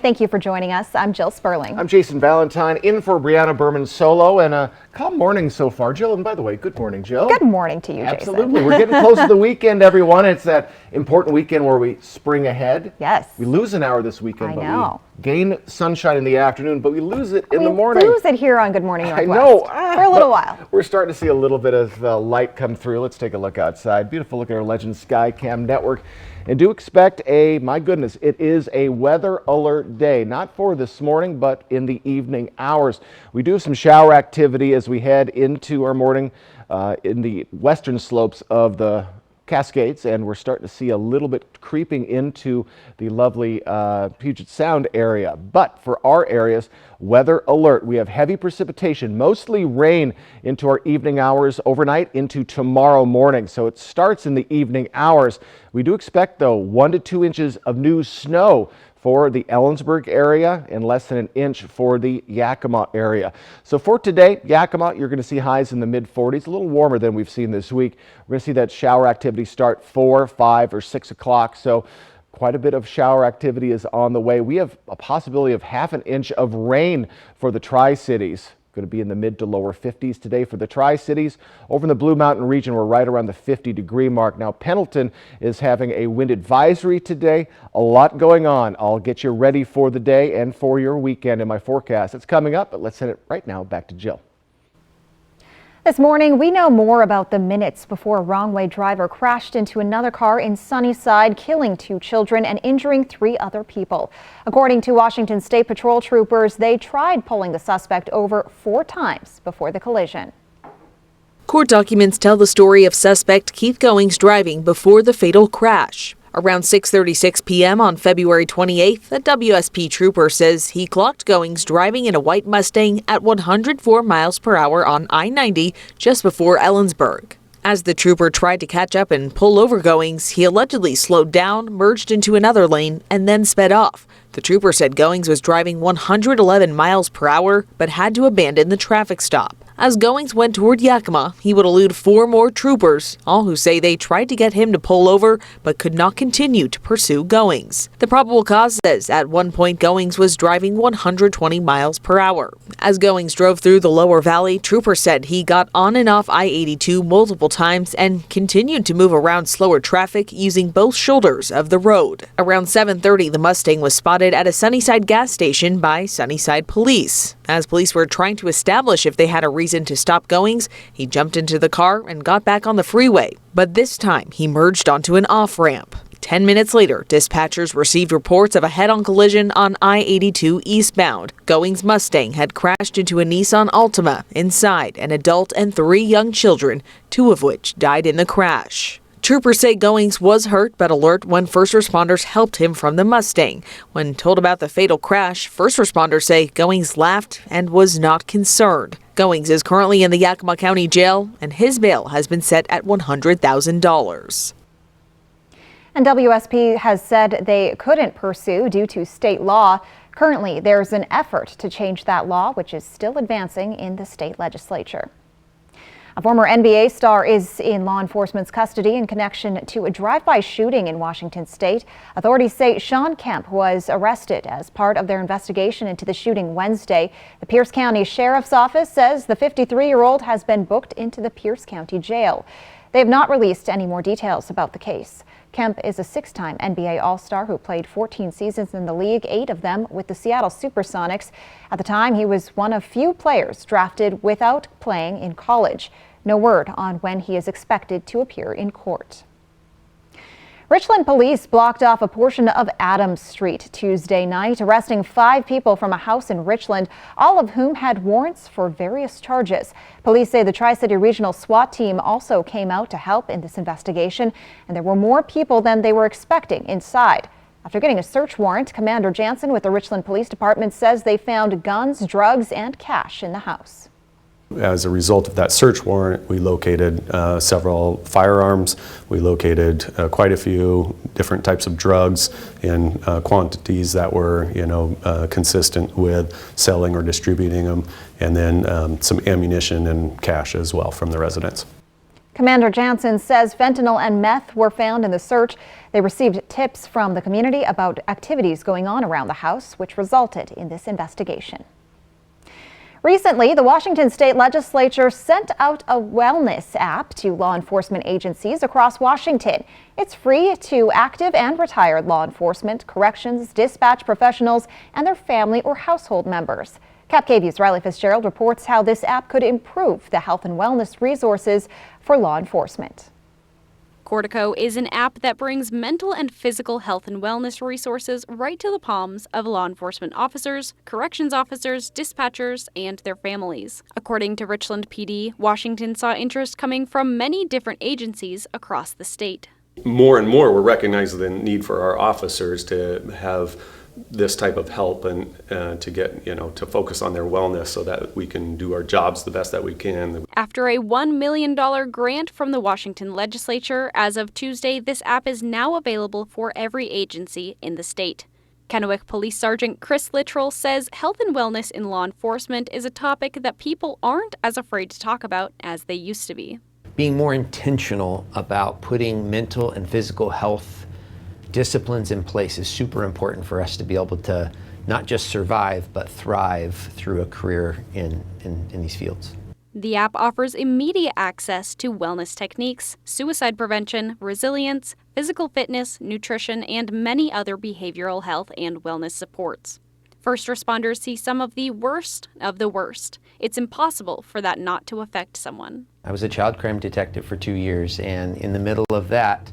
Thank you for joining us. I'm Jill Sperling. I'm Jason Valentine, in for Brianna Berman solo, and a calm morning so far. Jill, and by the way, good morning, Jill. Good morning to you, Absolutely. Jason. We're getting close to the weekend, everyone. It's that important weekend where we spring ahead. Yes. We lose an hour this weekend, I know. We gain sunshine in the afternoon, but we lose it in the morning. We lose it here on Good Morning Northwest. I know. For a little while. We're starting to see a little bit of light come through. Let's take a look outside. Beautiful look at our Legend Skycam network. And do expect my goodness, it is a weather alert day. Not for this morning, but in the evening hours. We do have some shower activity as we head into our morning in the western slopes of the Cascades, and we're starting to see a little bit creeping into the lovely Puget Sound area. But for our areas, weather alert. We have heavy precipitation, mostly rain into our evening hours overnight into tomorrow morning. So it starts in the evening hours. We do expect, though, 1 to 2 inches of new snow for the Ellensburg area and less than an inch for the Yakima area. So for today, Yakima, you're going to see highs in the mid 40s, a little warmer than we've seen this week. We're going to see that shower activity start 4, 5, or 6 o'clock. So quite a bit of shower activity is on the way. We have a possibility of half an inch of rain for the Tri-Cities. Going to be in the mid to lower 50s today for the Tri-Cities. Over in the Blue Mountain region, we're right around the 50-degree mark. Now, Pendleton is having a wind advisory today. A lot going on. I'll get you ready for the day and for your weekend in my forecast. It's coming up, but let's send it right now back to Jill. This morning, we know more about the minutes before a wrong-way driver crashed into another car in Sunnyside, killing 2 children and injuring 3 other people. According to Washington State Patrol troopers, they tried pulling the suspect over 4 times before the collision. Court documents tell the story of suspect Keith Goings driving before the fatal crash. Around 6:36 p.m. on February 28th, a WSP trooper says he clocked Goings driving in a white Mustang at 104 miles per hour on I-90 just before Ellensburg. As the trooper tried to catch up and pull over Goings, he allegedly slowed down, merged into another lane, and then sped off. The trooper said Goings was driving 111 miles per hour, but had to abandon the traffic stop. As Goings went toward Yakima, he would elude 4 more troopers, all who say they tried to get him to pull over, but could not continue to pursue Goings. The probable cause says at one point Goings was driving 120 miles per hour. As Goings drove through the lower valley, troopers said he got on and off I-82 multiple times and continued to move around slower traffic using both shoulders of the road. Around 7:30, the Mustang was spotted at a Sunnyside gas station by Sunnyside police. As police were trying to establish if they had a reason to stop Goings, he jumped into the car and got back on the freeway. But this time, he merged onto an off-ramp. 10 minutes later, dispatchers received reports of a head-on collision on I-82 eastbound. Goings' Mustang had crashed into a Nissan Altima. Inside, an adult and 3 young children, 2 of which died in the crash. Troopers say Goings was hurt but alert when first responders helped him from the Mustang. When told about the fatal crash, first responders say Goings laughed and was not concerned. Goings is currently in the Yakima County Jail, and his bail has been set at $100,000. And WSP has said they couldn't pursue due to state law. Currently, there's an effort to change that law, which is still advancing in the state legislature. A former NBA star is in law enforcement's custody in connection to a drive-by shooting in Washington state. Authorities say Sean Kemp was arrested as part of their investigation into the shooting Wednesday. The Pierce County Sheriff's Office says the 53-year-old has been booked into the Pierce County Jail. They have not released any more details about the case. Kemp is a 6-time NBA All-Star who played 14 seasons in the league, 8 of them with the Seattle Supersonics. At the time, he was one of few players drafted without playing in college. No word on when he is expected to appear in court. Richland police blocked off a portion of Adams Street Tuesday night, arresting 5 people from a house in Richland, all of whom had warrants for various charges. Police say the Tri-City Regional SWAT team also came out to help in this investigation, and there were more people than they were expecting inside. After getting a search warrant, Commander Jansen with the Richland Police Department says they found guns, drugs, and cash in the house. As a result of that search warrant, we located several firearms. We located quite a few different types of drugs in quantities that were, consistent with selling or distributing them, and then some ammunition and cash as well from the residents. Commander Jansen says fentanyl and meth were found in the search. They received tips from the community about activities going on around the house, which resulted in this investigation. Recently, the Washington State Legislature sent out a wellness app to law enforcement agencies across Washington. It's free to active and retired law enforcement, corrections, dispatch professionals, and their family or household members. Cap KVU's Riley Fitzgerald reports how this app could improve the health and wellness resources for law enforcement. Cortico is an app that brings mental and physical health and wellness resources right to the palms of law enforcement officers, corrections officers, dispatchers, and their families. According to Richland PD, Washington saw interest coming from many different agencies across the state. More and more, we're recognizing the need for our officers to have this type of help and to get, to focus on their wellness so that we can do our jobs the best that we can. After a $1 million grant from the Washington legislature, as of Tuesday, this app is now available for every agency in the state. Kennewick Police Sergeant Chris Littrell says health and wellness in law enforcement is a topic that people aren't as afraid to talk about as they used to be. Being more intentional about putting mental and physical health disciplines in place is super important for us to be able to not just survive, but thrive through a career in these fields. The app offers immediate access to wellness techniques, suicide prevention, resilience, physical fitness, nutrition, and many other behavioral health and wellness supports. First responders see some of the worst of the worst. It's impossible for that not to affect someone. I was a child crime detective for 2 years, and in the middle of that,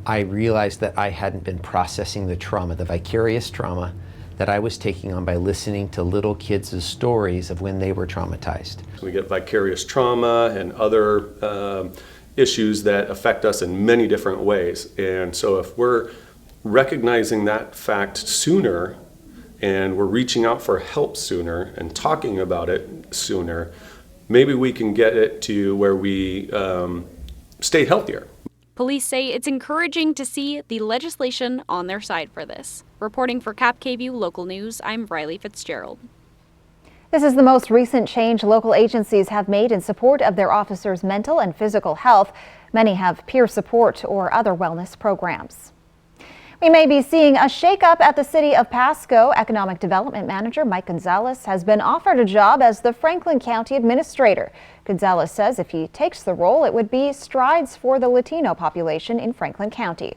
I realized that I hadn't been processing the trauma, the vicarious trauma that I was taking on by listening to little kids' stories of when they were traumatized. We get vicarious trauma and other issues that affect us in many different ways. And so if we're recognizing that fact sooner and we're reaching out for help sooner and talking about it sooner, maybe we can get it to where we stay healthier. Police say it's encouraging to see the legislation on their side for this. Reporting for Cap KVU Local News, I'm Riley Fitzgerald. This is the most recent change local agencies have made in support of their officers' mental and physical health. Many have peer support or other wellness programs. We may be seeing a shakeup at the City of Pasco. Economic Development Manager Mike Gonzalez has been offered a job as the Franklin County Administrator. Gonzalez says if he takes the role, it would be strides for the Latino population in Franklin County.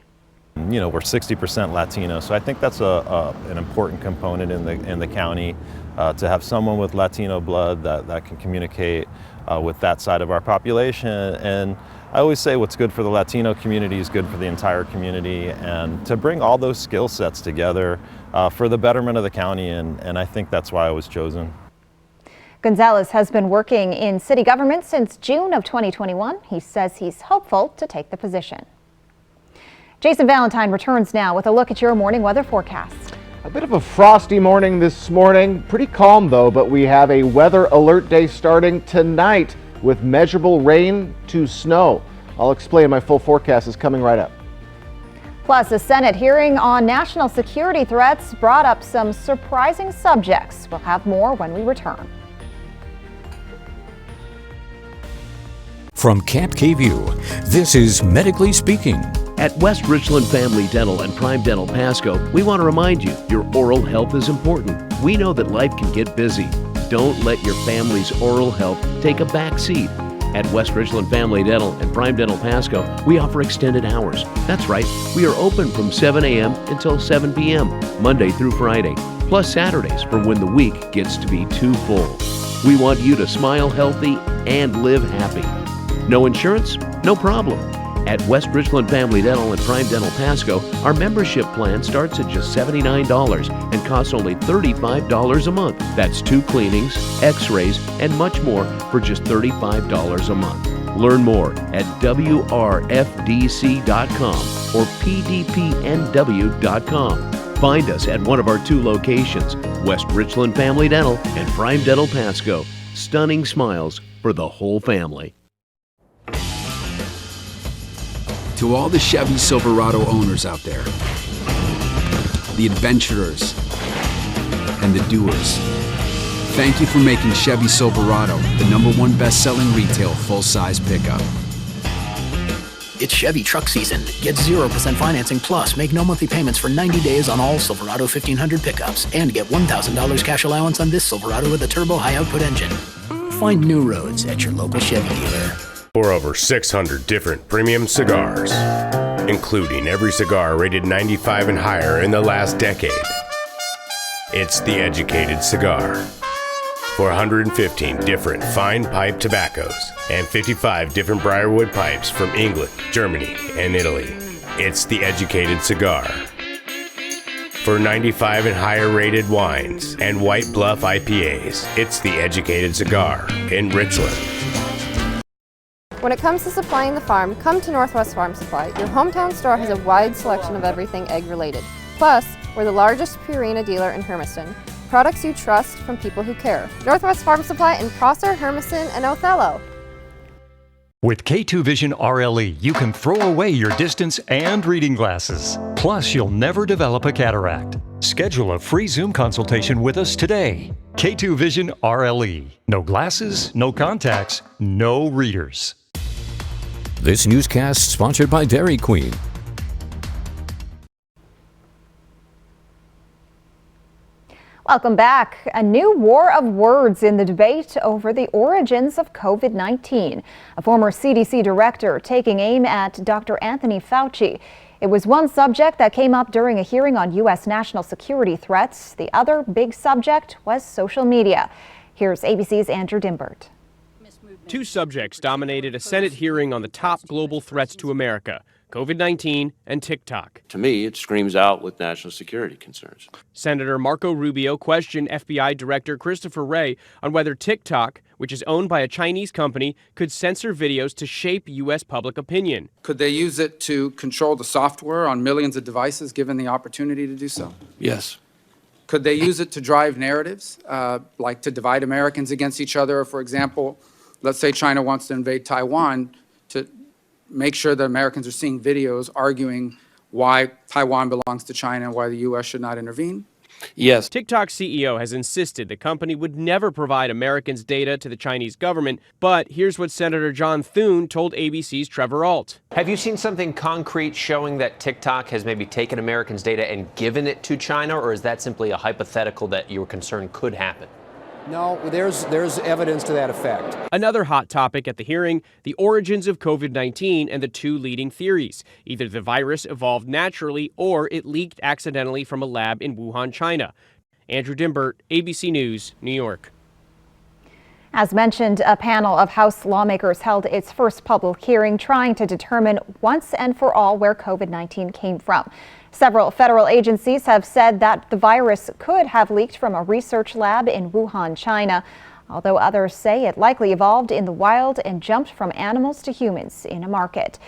We're 60% Latino, so I think that's an important component in the county to have someone with Latino blood that can communicate with that side of our population. And I always say what's good for the Latino community is good for the entire community, and to bring all those skill sets together for the betterment of the county, and I think that's why I was chosen. Gonzalez has been working in city government since June of 2021. He says he's hopeful to take the position. Jason Valentine returns now with a look at your morning weather forecast. A bit of a frosty morning this morning, pretty calm though, but we have a weather alert day starting tonight with measurable rain to snow. I'll explain. My full forecast is coming right up. Plus, a Senate hearing on national security threats brought up some surprising subjects. We'll have more when we return. From Camp KVUE, this is Medically Speaking. At West Richland Family Dental and Prime Dental Pasco, we want to remind you your oral health is important. We know that life can get busy. Don't let your family's oral health take a back seat. At West Richland Family Dental and Prime Dental Pasco, we offer extended hours. That's right, we are open from 7 a.m. until 7 p.m., Monday through Friday, plus Saturdays for when the week gets to be too full. We want you to smile healthy and live happy. No insurance? No problem. At West Richland Family Dental and Prime Dental Pasco, our membership plan starts at just $79 and costs only $35 a month. That's 2 cleanings, x-rays, and much more for just $35 a month. Learn more at WRFDC.com or PDPNW.com. Find us at one of our 2 locations, West Richland Family Dental and Prime Dental Pasco. Stunning smiles for the whole family. To all the Chevy Silverado owners out there, the adventurers, and the doers, thank you for making Chevy Silverado the #1 best-selling retail full-size pickup. It's Chevy truck season. Get 0% financing plus make no monthly payments for 90 days on all Silverado 1500 pickups and get $1,000 cash allowance on this Silverado with a turbo high output engine. Find new roads at your local Chevy dealer. For over 600 different premium cigars, including every cigar rated 95 and higher in the last decade. It's The Educated Cigar. For 115 different fine pipe tobaccos and 55 different Briarwood pipes from England, Germany, and Italy. It's The Educated Cigar. For 95 and higher rated wines and White Bluff IPAs, it's The Educated Cigar in Richland. When it comes to supplying the farm, come to Northwest Farm Supply. Your hometown store has a wide selection of everything egg-related. Plus, we're the largest Purina dealer in Hermiston. Products you trust from people who care. Northwest Farm Supply in Prosser, Hermiston, and Othello. With K2 Vision RLE, you can throw away your distance and reading glasses. Plus, you'll never develop a cataract. Schedule a free Zoom consultation with us today. K2 Vision RLE. No glasses, no contacts, no readers. This newscast sponsored by Dairy Queen. Welcome back. A new war of words in the debate over the origins of COVID-19. A former CDC director taking aim at Dr. Anthony Fauci. It was one subject that came up during a hearing on U.S. national security threats. The other big subject was social media. Here's ABC's Andrew Dimbert. Two subjects dominated a Senate hearing on the top global threats to America: COVID-19 and TikTok. To me, it screams out with national security concerns. Senator Marco Rubio questioned FBI Director Christopher Wray on whether TikTok, which is owned by a Chinese company, could censor videos to shape U.S. public opinion. Could they use it to control the software on millions of devices given the opportunity to do so? Yes. Could they use it to drive narratives, like to divide Americans against each other? For example, let's say China wants to invade Taiwan, to make sure that Americans are seeing videos arguing why Taiwan belongs to China and why the U.S. should not intervene? Yes. TikTok's CEO has insisted the company would never provide Americans' data to the Chinese government, but here's what Senator John Thune told ABC's Trevor Ault. Have you seen something concrete showing that TikTok has maybe taken Americans' data and given it to China, or is that simply a hypothetical that you're concerned could happen? No, there's evidence to that effect. Another hot topic at the hearing, the origins of COVID-19 and the two leading theories. Either the virus evolved naturally or it leaked accidentally from a lab in Wuhan, China. Andrew Dimbert, ABC News, New York. As mentioned, a panel of House lawmakers held its first public hearing trying to determine once and for all where COVID-19 came from. Several federal agencies have said that the virus could have leaked from a research lab in Wuhan, China, although others say it likely evolved in the wild and jumped from animals to humans in a market.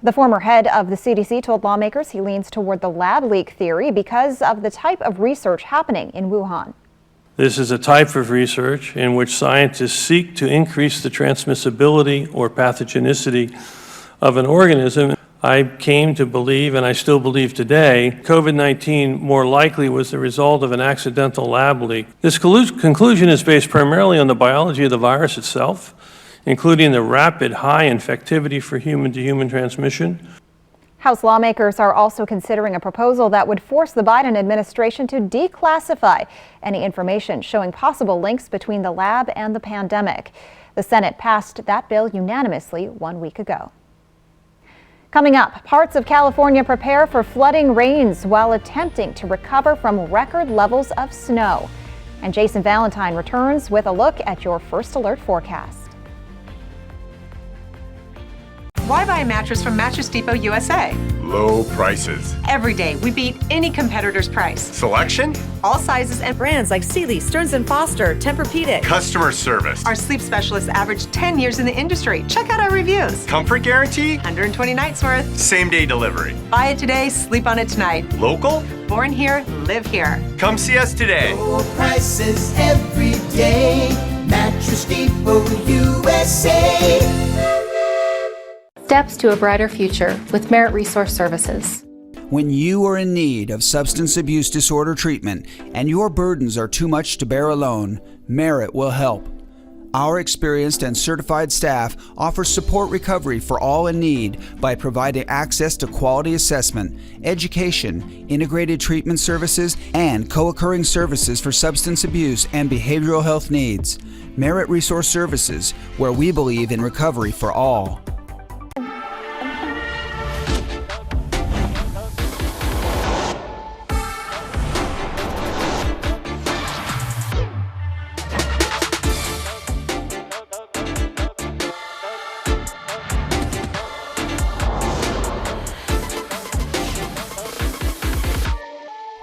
The former head of the CDC told lawmakers he leans toward the lab leak theory because of the type of research happening in Wuhan. This is a type of research in which scientists seek to increase the transmissibility or pathogenicity of an organism. I came to believe, and I still believe today, COVID-19 more likely was the result of an accidental lab leak. This conclusion is based primarily on the biology of the virus itself, including the rapid high infectivity for human-to-human transmission. House lawmakers are also considering a proposal that would force the Biden administration to declassify any information showing possible links between the lab and the pandemic. The Senate passed that bill unanimously 1 week ago. Coming up, parts of California prepare for flooding rains while attempting to recover from record levels of snow. And Jason Valentine returns with a look at your First Alert forecast. Why buy a mattress from Mattress Depot USA? Low prices. Every day, we beat any competitor's price. Selection? All sizes and brands like Sealy, Stearns & Foster, Tempur-Pedic. Customer service. Our sleep specialists average 10 years in the industry. Check out our reviews. Comfort guarantee? 120 nights worth. Same day delivery. Buy it today, sleep on it tonight. Local? Born here, live here. Come see us today. Low prices every day. Mattress Depot USA. Steps to a brighter future with Merit Resource Services. When you are in need of substance abuse disorder treatment and your burdens are too much to bear alone, Merit will help. Our experienced and certified staff offers support recovery for all in need by providing access to quality assessment, education, integrated treatment services, and co-occurring services for substance abuse and behavioral health needs. Merit Resource Services, where we believe in recovery for all.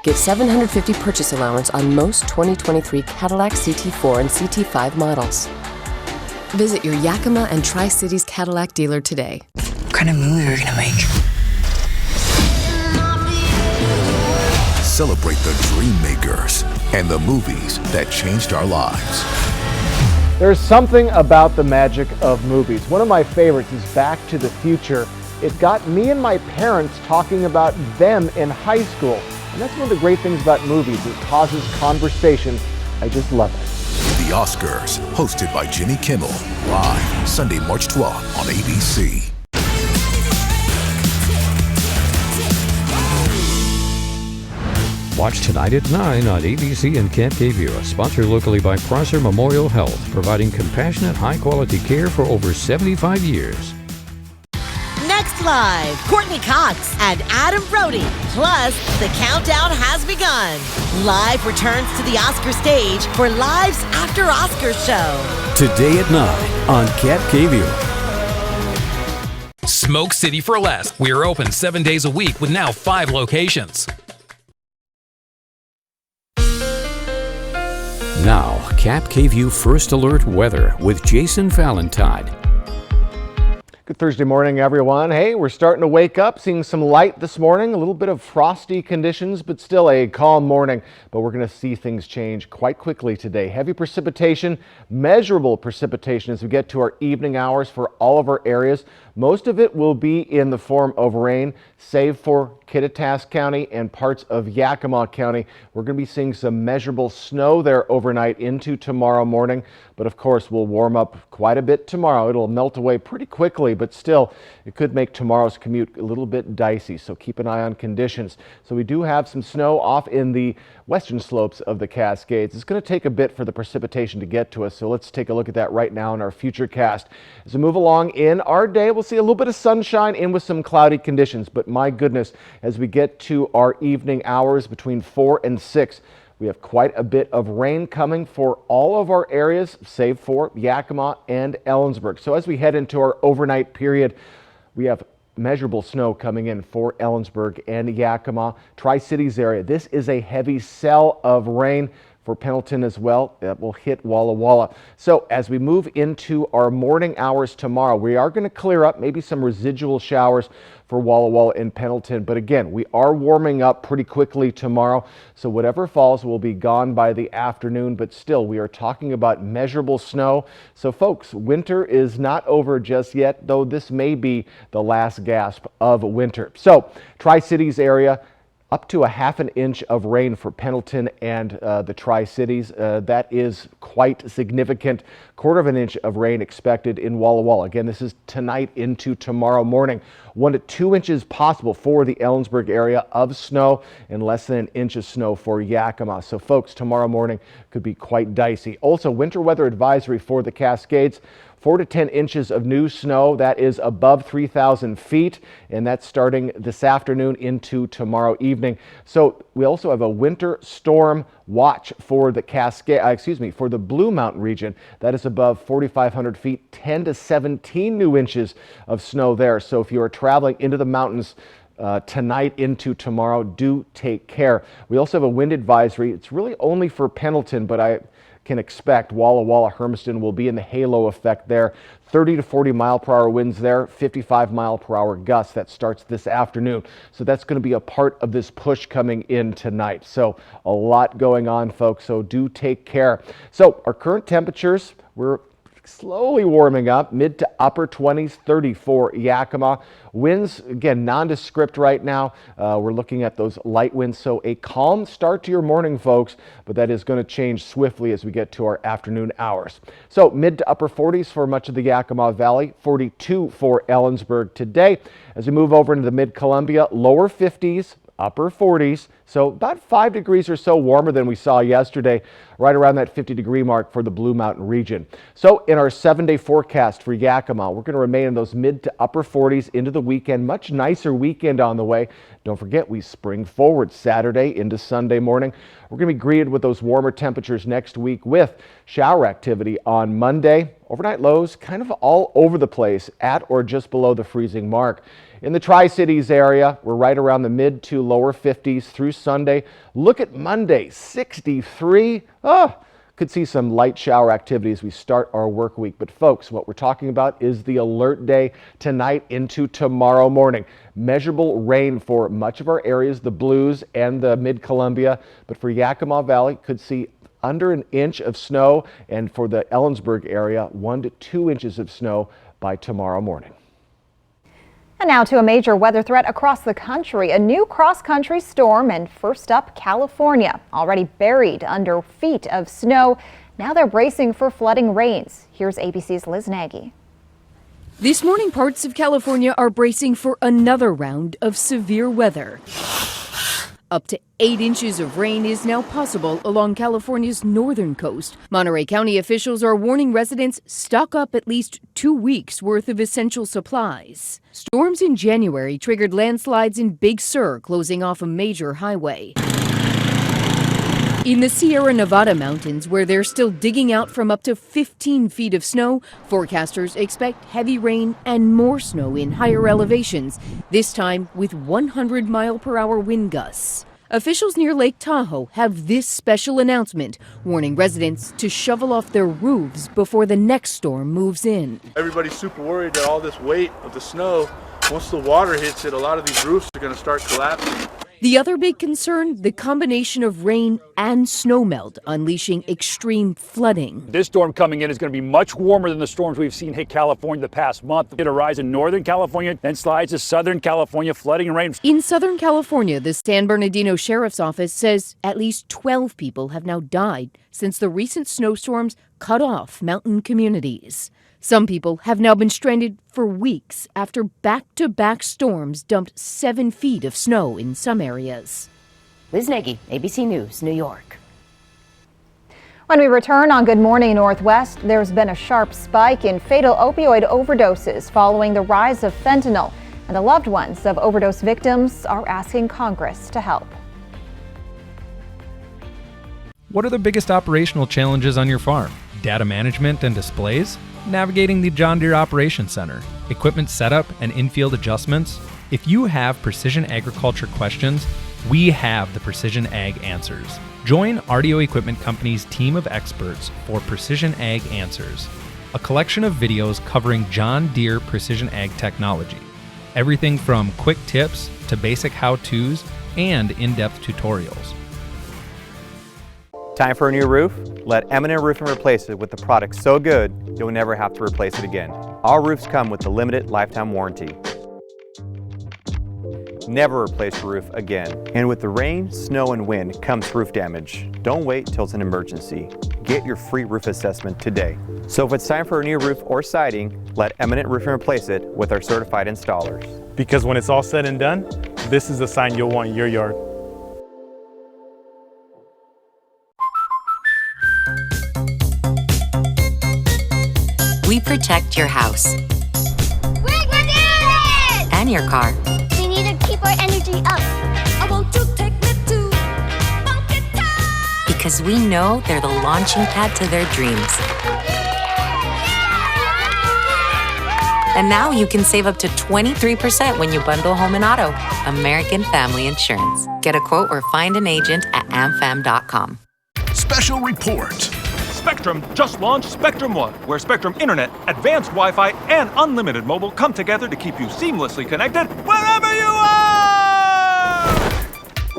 Get $750 purchase allowance on most 2023 Cadillac CT4 and CT5 models. Visit your Yakima and Tri-Cities Cadillac dealer today. What kind of movie are we gonna make? Celebrate the dream makers and the movies that changed our lives. There's something about the magic of movies. One of my favorites is Back to the Future. It got me and my parents talking about them in high school. And that's one of the great things about movies. It causes conversation. I just love it. The Oscars, hosted by Jimmy Kimmel, live Sunday, March 12th on ABC. Watch tonight at 9 on ABC and Camp Kayview, sponsored locally by Prosser Memorial Health, providing compassionate, high-quality care for over 75 years. Next live, Courtney Cox and Adam Brody. Plus, the countdown has begun. Live returns to the Oscar stage for Live's After Oscars show. Today at 9 on Camp Kayview. Smoke City for Less. We are open 7 days a week with now 5 locations. Now, Camp Kayview First Alert weather with Jason Valentine. Good Thursday morning, everyone. Hey, we're starting to wake up, seeing some light this morning, a little bit of frosty conditions, but still a calm morning. But we're going to see things change quite quickly today. Heavy precipitation, measurable precipitation as we get to our evening hours for all of our areas. Most of it will be in the form of rain, save for Kittitas County and parts of Yakima County. We're going to be seeing some measurable snow there overnight into tomorrow morning. But of course, we'll warm up quite a bit tomorrow. It'll melt away pretty quickly, but still, it could make tomorrow's commute a little bit dicey. So keep an eye on conditions. So we do have some snow off in the western slopes of the Cascades. It's going to take a bit for the precipitation to get to us. So let's take a look at that right now in our future cast. As we move along in our day, we'll see a little bit of sunshine in with some cloudy conditions. But my goodness, as we get to our evening hours between 4 and 6, we have quite a bit of rain coming for all of our areas, save for Yakima and Ellensburg. So as we head into our overnight period, we have measurable snow coming in for Ellensburg and Yakima, Tri-Cities area. This is a heavy cell of rain for Pendleton as well. That will hit Walla Walla. So as we move into our morning hours tomorrow, we are going to clear up maybe some residual showers for Walla Walla and Pendleton. But again, we are warming up pretty quickly tomorrow. So whatever falls will be gone by the afternoon. But still, we are talking about measurable snow. So folks, winter is not over just yet, though this may be the last gasp of winter. So Tri-Cities area, up to a ½ an inch of rain for Pendleton and the Tri-Cities. That is quite significant. ½ an inch of rain expected in Walla Walla. Again, this is tonight into tomorrow morning. 1 to 2 inches possible for the Ellensburg area of snow and less than an inch of snow for Yakima. So folks, tomorrow morning could be quite dicey. Also, winter weather advisory for the Cascades. 4 to 10 inches of new snow. That is above 3,000 feet, and that's starting this afternoon into tomorrow evening. So we also have a winter storm watch for the for the Blue Mountain region. That is above 4,500 feet, 10 to 17 new inches of snow there. So if you are traveling into the mountains tonight into tomorrow, do take care. We also have a wind advisory. It's really only for Pendleton, but I can expect Walla Walla, Hermiston will be in the halo effect there. 30 to 40 mile per hour winds there, 55 mile per hour gusts. That starts this afternoon. So that's going to be a part of this push coming in tonight. So a lot going on, folks. So do take care. So our current temperatures, we're slowly warming up, mid to upper 20s, 30 for Yakima. Winds, again, nondescript right now. We're looking at those light winds, so a calm start to your morning, folks, but that is going to change swiftly as we get to our afternoon hours. So mid to upper 40s for much of the Yakima Valley, 42 for Ellensburg today. As we move over into the mid-Columbia, lower 50s, upper 40s, so about 5 degrees or so warmer than we saw yesterday, right around that 50-degree mark for the Blue Mountain region. So in our 7-day forecast for Yakima, we're going to remain in those mid to upper 40s into the weekend. Much nicer weekend on the way. Don't forget, we spring forward Saturday into Sunday morning. We're going to be greeted with those warmer temperatures next week with shower activity on Monday. Overnight lows kind of all over the place at or just below the freezing mark. In the Tri-Cities area, we're right around the mid to lower 50s through Sunday. Look at Monday, 63. Could see some light shower activity as we start our work week. But folks, what we're talking about is the alert day tonight into tomorrow morning. Measurable rain for much of our areas, the Blues and the Mid-Columbia. But for Yakima Valley, could see under an inch of snow. And for the Ellensburg area, 1 to 2 inches of snow by tomorrow morning. And now to a major weather threat across the country. A new cross-country storm, and first up, California. Already buried under feet of snow. Now they're bracing for flooding rains. Here's ABC's Liz Nagy. This morning, parts of California are bracing for another round of severe weather. Up to 8 inches of rain is now possible along California's northern coast. Monterey County officials are warning residents stock up at least 2 weeks worth of essential supplies. Storms in January triggered landslides in Big Sur, closing off a major highway. In the Sierra Nevada mountains, where they're still digging out from up to 15 feet of snow, forecasters expect heavy rain and more snow in higher elevations, this time with 100-mile-per-hour wind gusts. Officials near Lake Tahoe have this special announcement, warning residents to shovel off their roofs before the next storm moves in. Everybody's super worried that all this weight of the snow, once the water hits it, a lot of these roofs are going to start collapsing. The other big concern, the combination of rain and snowmelt unleashing extreme flooding. This storm coming in is going to be much warmer than the storms we've seen hit California the past month. It'll rise in Northern California, then slides to Southern California, flooding and rain. In Southern California, the San Bernardino Sheriff's Office says at least 12 people have now died since the recent snowstorms cut off mountain communities. Some people have now been stranded for weeks after back-to-back storms dumped 7 feet of snow in some areas. Liz Nagy, ABC News, New York. When we return on Good Morning Northwest, there's been a sharp spike in fatal opioid overdoses following the rise of fentanyl, and the loved ones of overdose victims are asking Congress to help. What are the biggest operational challenges on your farm? Data management and displays? Navigating the John Deere Operations Center? Equipment setup and in-field adjustments? If you have precision agriculture questions, we have the Precision Ag Answers. Join RDO Equipment Company's team of experts for Precision Ag Answers, a collection of videos covering John Deere precision ag technology. Everything from quick tips to basic how-tos and in-depth tutorials. Time for a new roof? Let Eminent Roofing replace it with a product so good you'll never have to replace it again. Our roofs come with a limited lifetime warranty. Never replace your roof again. And with the rain, snow, and wind comes roof damage. Don't wait till it's an emergency. Get your free roof assessment today. So if it's time for a new roof or siding, let Eminent Roofing replace it with our certified installers. Because when it's all said and done, this is the sign you'll want in your yard. We protect your house. We're doing it! And your car. We need to keep our energy up. I want to take me to Funky Town. Because we know they're the launching pad to their dreams. And now you can save up to 23% when you bundle home and auto. American Family Insurance. Get a quote or find an agent at amfam.com. Special report. Spectrum just launched Spectrum One, where Spectrum Internet, advanced Wi-Fi, and unlimited mobile come together to keep you seamlessly connected wherever you are!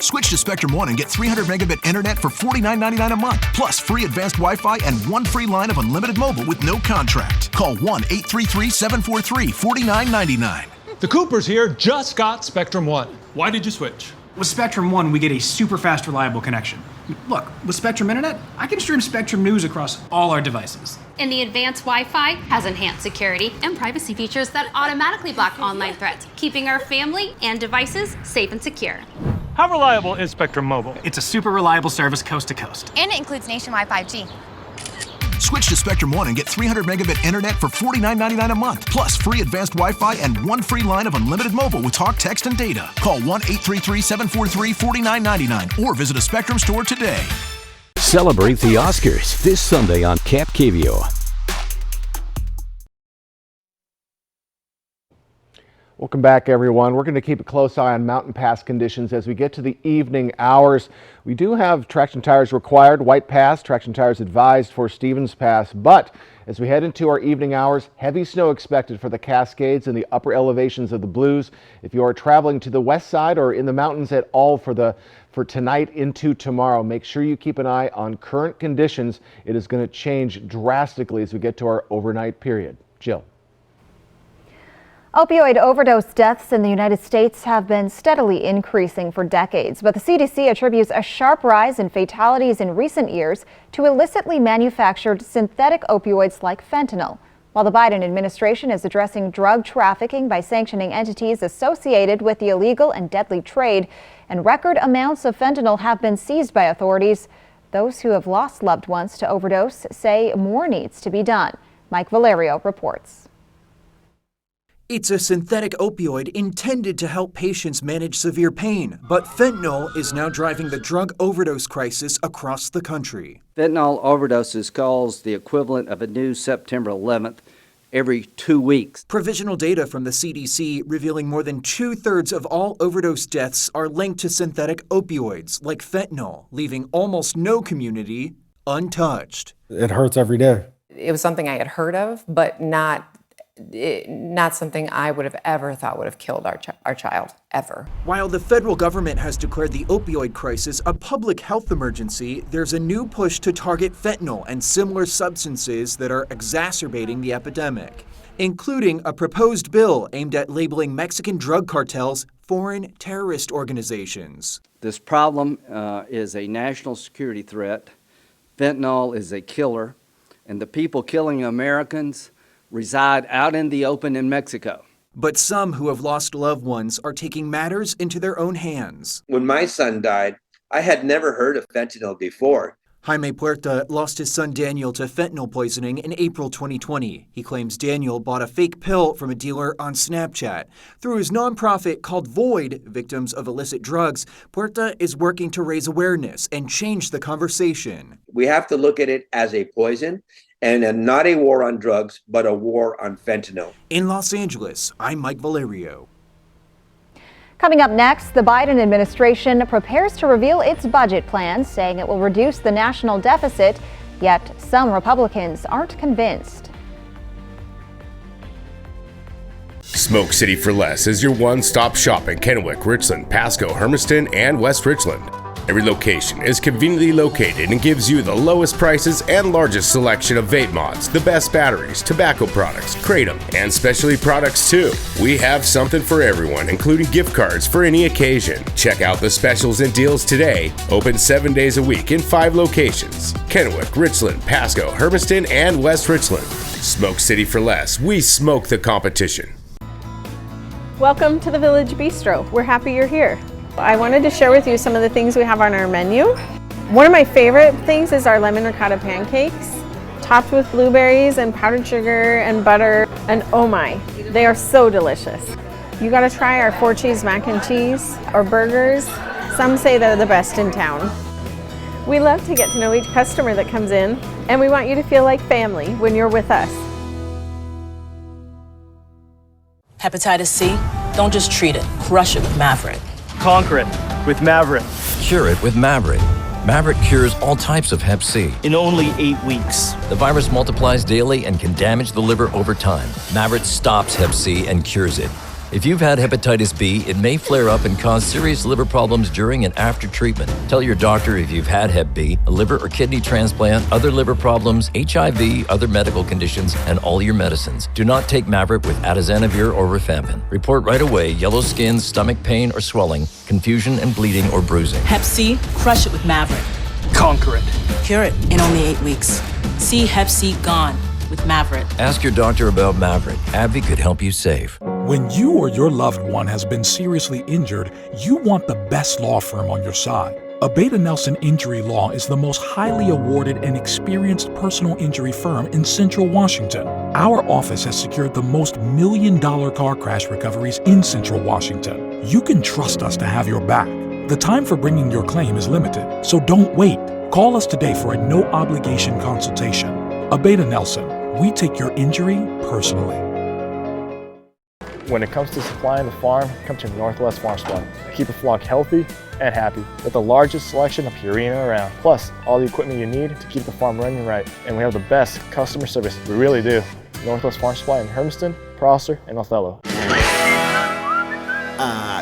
Switch to Spectrum One and get 300 megabit internet for $49.99 a month, plus free advanced Wi-Fi and one free line of unlimited mobile with no contract. Call 1-833-743-4999. The Coopers here just got Spectrum One. Why did you switch? With Spectrum One, we get a super fast, reliable connection. Look, with Spectrum Internet, I can stream Spectrum News across all our devices. And the advanced Wi-Fi has enhanced security and privacy features that automatically block online threats, keeping our family and devices safe and secure. How reliable is Spectrum Mobile? It's a super reliable service coast to coast. And it includes nationwide 5G. Switch to Spectrum One and get 300 megabit internet for $49.99 a month, plus free advanced Wi-Fi and one free line of unlimited mobile with talk, text, and data. Call 1-833-743-4999 or visit a Spectrum store today. Celebrate the Oscars this Sunday on Cap KVO. Welcome back, everyone. We're going to keep a close eye on mountain pass conditions as we get to the evening hours. We do have traction tires required, White Pass, traction tires advised for Stevens Pass, but as we head into our evening hours, heavy snow expected for the Cascades and the upper elevations of the Blues. If you are traveling to the west side or in the mountains at all for tonight into tomorrow, make sure you keep an eye on current conditions. It is going to change drastically as we get to our overnight period. Jill. Opioid overdose deaths in the United States have been steadily increasing for decades, but the CDC attributes a sharp rise in fatalities in recent years to illicitly manufactured synthetic opioids like fentanyl. While the Biden administration is addressing drug trafficking by sanctioning entities associated with the illegal and deadly trade, and record amounts of fentanyl have been seized by authorities, those who have lost loved ones to overdose say more needs to be done. Mike Valerio reports. It's a synthetic opioid intended to help patients manage severe pain, but fentanyl is now driving the drug overdose crisis across the country. Fentanyl overdoses cause the equivalent of a new September 11th every 2 weeks. Provisional data from the CDC revealing more than 2/3 of all overdose deaths are linked to synthetic opioids like fentanyl, leaving almost no community untouched. It hurts every day. It was something I had heard of, but not something I would have ever thought would have killed our child, ever. While the federal government has declared the opioid crisis a public health emergency, there's a new push to target fentanyl and similar substances that are exacerbating the epidemic, including a proposed bill aimed at labeling Mexican drug cartels foreign terrorist organizations. This problem is a national security threat. Fentanyl is a killer, and the people killing Americans reside out in the open in Mexico. But some who have lost loved ones are taking matters into their own hands. When my son died, I had never heard of fentanyl before. Jaime Puerta lost his son Daniel to fentanyl poisoning in April 2020. He claims Daniel bought a fake pill from a dealer on Snapchat. Through his nonprofit called Void, Victims of Illicit Drugs, Puerta is working to raise awareness and change the conversation. We have to look at it as a poison and not a war on drugs, but a war on fentanyl. In Los Angeles, I'm Mike Valerio. Coming up next, the Biden administration prepares to reveal its budget plans, saying it will reduce the national deficit, yet some Republicans aren't convinced. Smoke City for Less is your one-stop shop in Kennewick, Richland, Pasco, Hermiston, and West Richland. Every location is conveniently located and gives you the lowest prices and largest selection of vape mods, the best batteries, tobacco products, kratom, and specialty products too. We have something for everyone, including gift cards for any occasion. Check out the specials and deals today. Open 7 days a week in 5 locations: Kennewick, Richland, Pasco, Hermiston, and West Richland. Smoke City for Less. We smoke the competition. Welcome to the Village Bistro. We're happy you're here. I wanted to share with you some of the things we have on our menu. One of my favorite things is our lemon ricotta pancakes, topped with blueberries and powdered sugar and butter, and oh my, they are so delicious. You gotta try our 4-cheese mac and cheese or burgers. Some say they're the best in town. We love to get to know each customer that comes in, and we want you to feel like family when you're with us. Hepatitis C? Don't just treat it, crush it with Mavorite. Conquer it with Mavorite. Cure it with Mavorite. Mavorite cures all types of Hep C. In only 8 weeks. The virus multiplies daily and can damage the liver over time. Mavorite stops Hep C and cures it. If you've had hepatitis B, it may flare up and cause serious liver problems during and after treatment. Tell your doctor if you've had Hep B, a liver or kidney transplant, other liver problems, HIV, other medical conditions, and all your medicines. Do not take Mavyret with atazanavir or rifampin. Report right away yellow skin, stomach pain or swelling, confusion and bleeding or bruising. Hep C, crush it with Mavyret. Conquer it. Cure it in only 8 weeks. See Hep C gone with Mavyret. Ask your doctor about Mavyret. AbbVie could help you save. When you or your loved one has been seriously injured, you want the best law firm on your side. Abeta Nelson Injury Law is the most highly awarded and experienced personal injury firm in Central Washington. Our office has secured the most million-dollar car crash recoveries in Central Washington. You can trust us to have your back. The time for bringing your claim is limited, so don't wait. Call us today for a no-obligation consultation. Abeta Nelson, we take your injury personally. When it comes to supplying the farm, come to Northwest Farm Supply. Keep a flock healthy and happy with the largest selection of Purina around. Plus, all the equipment you need to keep the farm running right. And we have the best customer service. We really do. Northwest Farm Supply in Hermiston, Prosser, and Othello.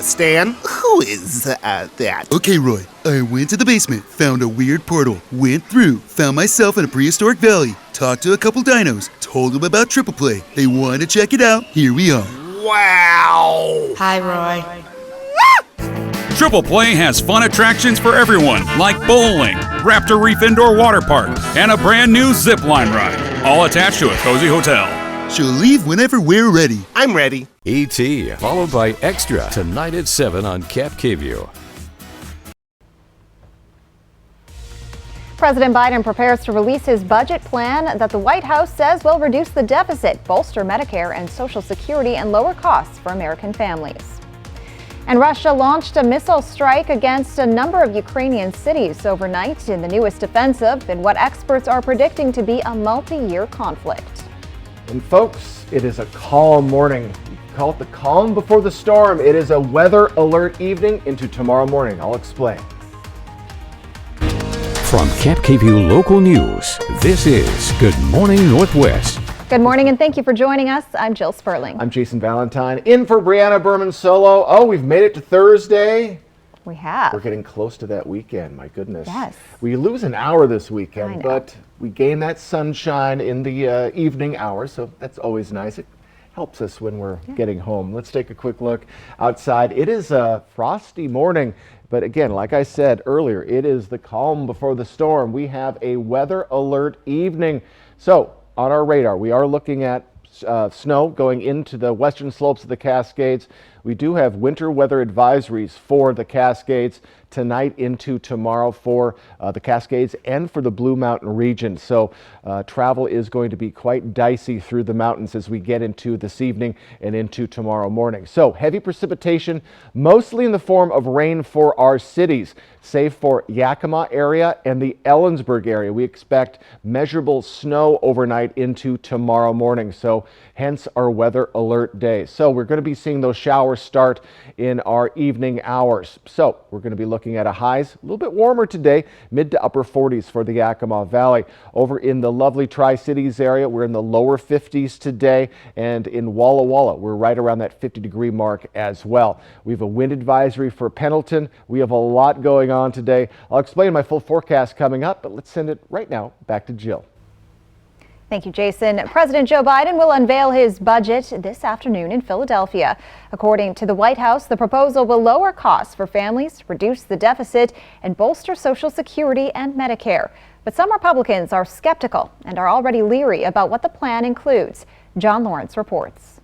Stan, who is that? Okay, Roy, I went to the basement, found a weird portal, went through, found myself in a prehistoric valley, talked to a couple dinos, told them about Triple Play. They wanted to check it out. Here we are. Wow! Hi, Roy. Triple Play has fun attractions for everyone, like bowling, Raptor Reef Indoor Water Park, and a brand new zip line ride, all attached to a cozy hotel. She'll leave whenever we're ready. I'm ready. E.T., followed by Extra, tonight at 7 on Cap KView. President Biden prepares to release his budget plan that the White House says will reduce the deficit, bolster Medicare and Social Security, and lower costs for American families. And Russia launched a missile strike against a number of Ukrainian cities overnight in the newest offensive in what experts are predicting to be a multi-year conflict. And folks, it is a calm morning. You can call it the calm before the storm. It is a weather alert evening into tomorrow morning. I'll explain. From Cap KView Local News, this is Good Morning Northwest. Good morning and thank you for joining us. I'm Jill Sperling. I'm Jason Valentine, in for Brianna Berman solo. Oh, we've made it to Thursday. We have. We're getting close to that weekend, my goodness. Yes. We lose an hour this weekend, but we gain that sunshine in the evening hours, so that's always nice. It helps us when we're getting home. Let's take a quick look outside. It is a frosty morning, but again, like I said earlier, it is the calm before the storm. We have a weather alert evening. So on our radar, we are looking at snow going into the western slopes of the Cascades. We do have winter weather advisories for the Cascades tonight into tomorrow for the Cascades and for the Blue Mountain region. So travel is going to be quite dicey through the mountains as we get into this evening and into tomorrow morning. So heavy precipitation, mostly in the form of rain for our cities, save for Yakima area and the Ellensburg area. We expect measurable snow overnight into tomorrow morning. So hence our weather alert day. So we're going to be seeing those showers start in our evening hours. So we're going to be looking at a highs a little bit warmer today, mid to upper 40s for the Yakima Valley. Over in the lovely Tri-Cities area, we're in the lower 50s today, and in Walla Walla, we're right around that 50-degree mark as well. We have a wind advisory for Pendleton. We have a lot going on today. I'll explain my full forecast coming up, but let's send it right now back to Jill. Thank you, Jason. President Joe Biden will unveil his budget this afternoon in Philadelphia. According to the White House, the proposal will lower costs for families, reduce the deficit, and bolster Social Security and Medicare. But some Republicans are skeptical and are already leery about what the plan includes. John Lawrence reports.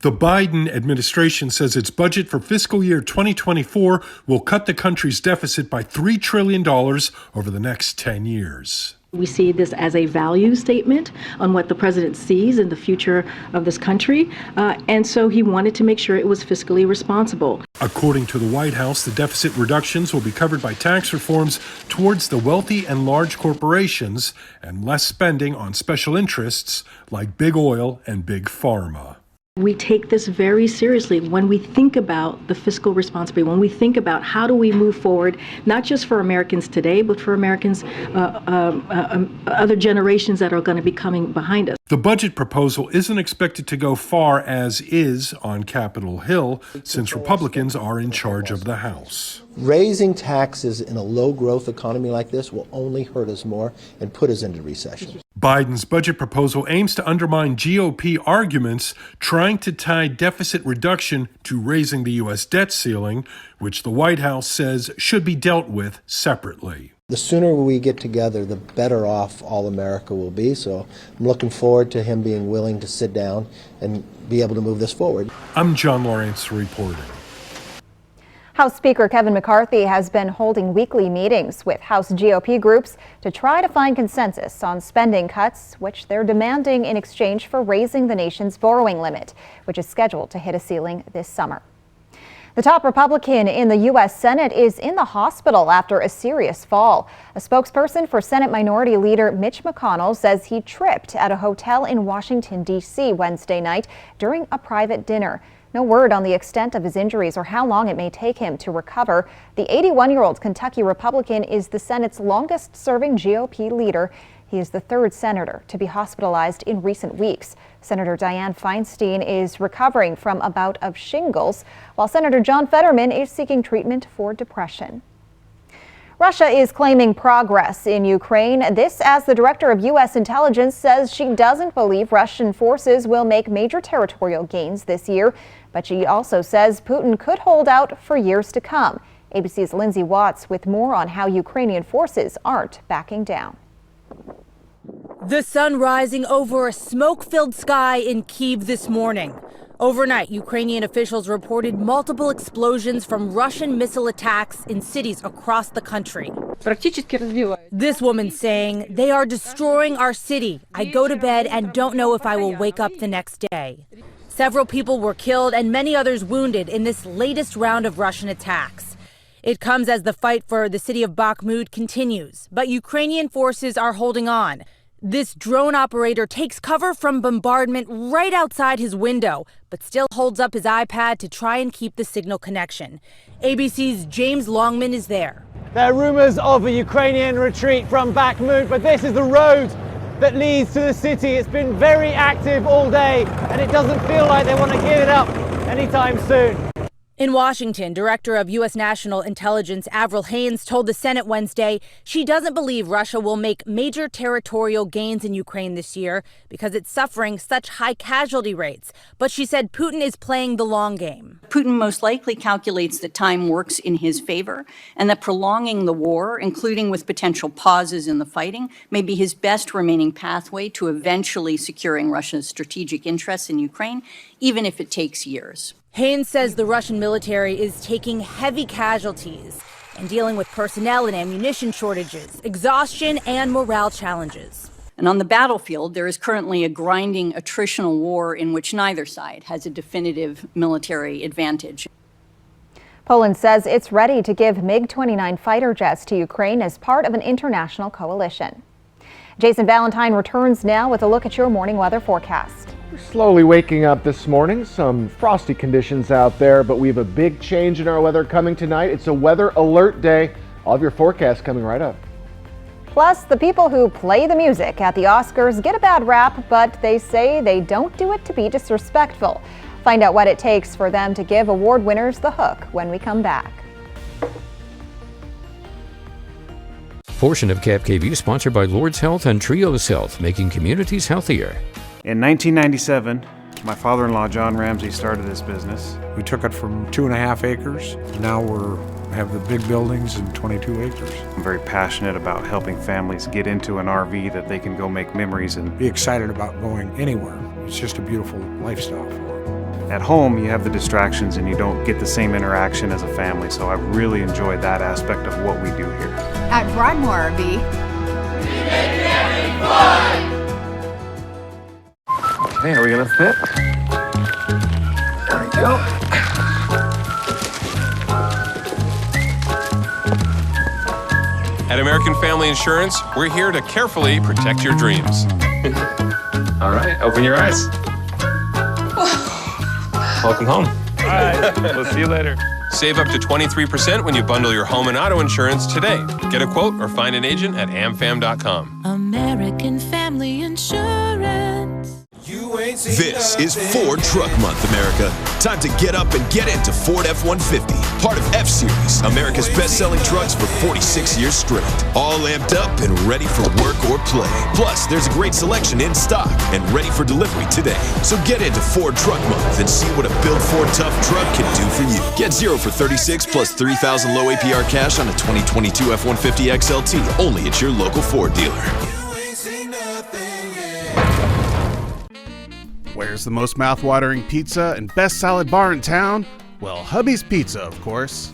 The Biden administration says its budget for fiscal year 2024 will cut the country's deficit by $3 trillion over the next 10 years. We see this as a value statement on what the president sees in the future of this country, and so he wanted to make sure it was fiscally responsible. According to the White House, the deficit reductions will be covered by tax reforms towards the wealthy and large corporations and less spending on special interests like big oil and big pharma. We take this very seriously when we think about the fiscal responsibility, when we think about how do we move forward, not just for Americans today, but for Americans, other generations that are going to be coming behind us. The budget proposal isn't expected to go far as is on Capitol Hill, since Republicans are in charge of the House. Raising taxes in a low-growth economy like this will only hurt us more and put us into recession. Biden's budget proposal aims to undermine GOP arguments trying to tie deficit reduction to raising the U.S. debt ceiling, which the White House says should be dealt with separately. The sooner we get together, the better off all America will be. So I'm looking forward to him being willing to sit down and be able to move this forward. I'm John Lawrence reporting. House Speaker Kevin McCarthy has been holding weekly meetings with House GOP groups to try to find consensus on spending cuts, which they're demanding in exchange for raising the nation's borrowing limit, which is scheduled to hit a ceiling this summer. The top Republican in the U.S. Senate is in the hospital after a serious fall. A spokesperson for Senate Minority Leader Mitch McConnell says he tripped at a hotel in Washington, D.C. Wednesday night during a private dinner. No word on the extent of his injuries or how long it may take him to recover. The 81-year-old Kentucky Republican is the Senate's longest-serving GOP leader. He is the third senator to be hospitalized in recent weeks. Senator Dianne Feinstein is recovering from a bout of shingles, while Senator John Fetterman is seeking treatment for depression. Russia is claiming progress in Ukraine. This as the director of U.S. intelligence says she doesn't believe Russian forces will make major territorial gains this year, but she also says Putin could hold out for years to come. ABC's Lindsay Watts with more on how Ukrainian forces aren't backing down. The sun rising over a smoke-filled sky in Kyiv this morning. Overnight, Ukrainian officials reported multiple explosions from Russian missile attacks in cities across the country. This woman saying, "They are destroying our city. I go to bed and don't know if I will wake up the next day." Several people were killed and many others wounded in this latest round of Russian attacks. It comes as the fight for the city of Bakhmut continues, but Ukrainian forces are holding on. This drone operator takes cover from bombardment right outside his window, but still holds up his iPad to try and keep the signal connection. ABC's James Longman is there. There are rumors of a Ukrainian retreat from Bakhmut, but this is the road that leads to the city. It's been very active all day, and it doesn't feel like they want to give it up anytime soon. In Washington, Director of U.S. National Intelligence Avril Haines told the Senate Wednesday she doesn't believe Russia will make major territorial gains in Ukraine this year because it's suffering such high casualty rates. But she said Putin is playing the long game. Putin most likely calculates that time works in his favor and that prolonging the war, including with potential pauses in the fighting, may be his best remaining pathway to eventually securing Russia's strategic interests in Ukraine, even if it takes years. Haines says the Russian military is taking heavy casualties and dealing with personnel and ammunition shortages, exhaustion, and morale challenges. And on the battlefield, there is currently a grinding attritional war in which neither side has a definitive military advantage. Poland says it's ready to give MiG-29 fighter jets to Ukraine as part of an international coalition. Jason Valentine returns now with a look at your morning weather forecast. We're slowly waking up this morning. Some frosty conditions out there, but we have a big change in our weather coming tonight. It's a weather alert day. All of your forecasts coming right up. Plus, the people who play the music at the Oscars get a bad rap, but they say they don't do it to be disrespectful. Find out what it takes for them to give award winners the hook when we come back. Portion of KFKV sponsored by Lord's Health and Trios Health, making communities healthier. In 1997, my father-in-law, John Ramsey, started this business. We took it from 2.5 acres. Now we have the big buildings and 22 acres. I'm very passionate about helping families get into an RV that they can go make memories and be excited about going anywhere. It's just a beautiful lifestyle for them. At home, you have the distractions and you don't get the same interaction as a family, so I've really enjoyed that aspect of what we do here. At Broadmoor RV, we make camping fun! Okay, are we gonna fit? There we go. At American Family Insurance, we're here to carefully protect your dreams. All right, open your eyes. Welcome home. All right, we'll see you later. Save up to 23% when you bundle your home and auto insurance today. Get a quote or find an agent at amfam.com. American Family Insurance. This is Ford Truck Month, America. Time to get up and get into Ford F-150, part of F-Series, America's best-selling trucks for 46 years straight. All amped up and ready for work or play. Plus, there's a great selection in stock and ready for delivery today. So get into Ford Truck Month and see what a built Ford Tough truck can do for you. Get 0 for 36 plus $3,000 low APR cash on a 2022 F-150 XLT only at your local Ford dealer. Where's the most mouth-watering pizza and best salad bar in town? Well, Hubby's Pizza, of course.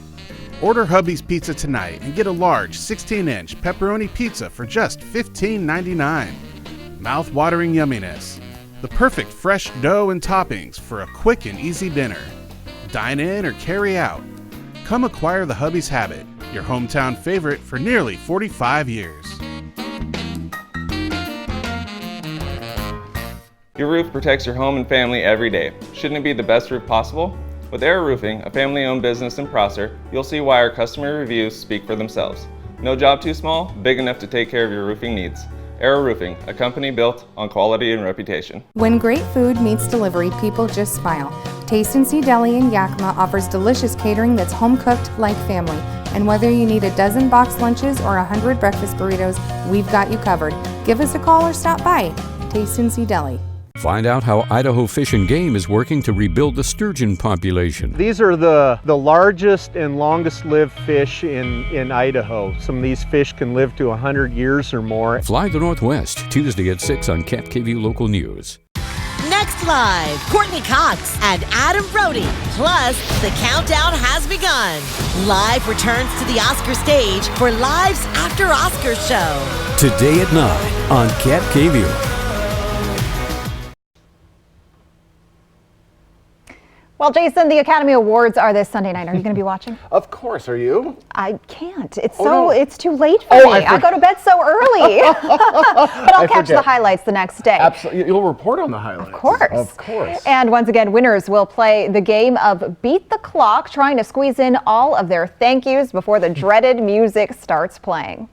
Order Hubby's Pizza tonight and get a large 16-inch pepperoni pizza for just $15.99. Mouth-watering yumminess. The perfect fresh dough and toppings for a quick and easy dinner. Dine in or carry out. Come acquire the Hubby's Habit, your hometown favorite for nearly 45 years. Your roof protects your home and family every day. Shouldn't it be the best roof possible? With Air Roofing, a family-owned business in Prosser, you'll see why our customer reviews speak for themselves. No job too small, big enough to take care of your roofing needs. Air Roofing, a company built on quality and reputation. When great food meets delivery, people just smile. Taste and See Deli in Yakima offers delicious catering that's home-cooked like family. And whether you need a dozen box lunches or 100 breakfast burritos, we've got you covered. Give us a call or stop by. Taste and See Deli. Find out how Idaho Fish and Game is working to rebuild the sturgeon population. These are the largest and longest lived fish in Idaho. Some of these fish can live to 100 years or more. Fly the Northwest, Tuesday at 6 on KapKV Local News. Next live, Courtney Cox and Adam Brody. Plus, the countdown has begun. Live returns to the Oscar stage for Live's After Oscars show. Today at 9 on KapKV. Well, Jason, the Academy Awards are this Sunday night. Are you going to be watching? Of course. Are you? I can't. It's no. It's too late for me. I go to bed so early. But I'll catch the highlights the next day. Absolutely. You'll report on the highlights. Of course. Of course. And once again, winners will play the game of Beat the Clock, trying to squeeze in all of their thank yous before the dreaded music starts playing.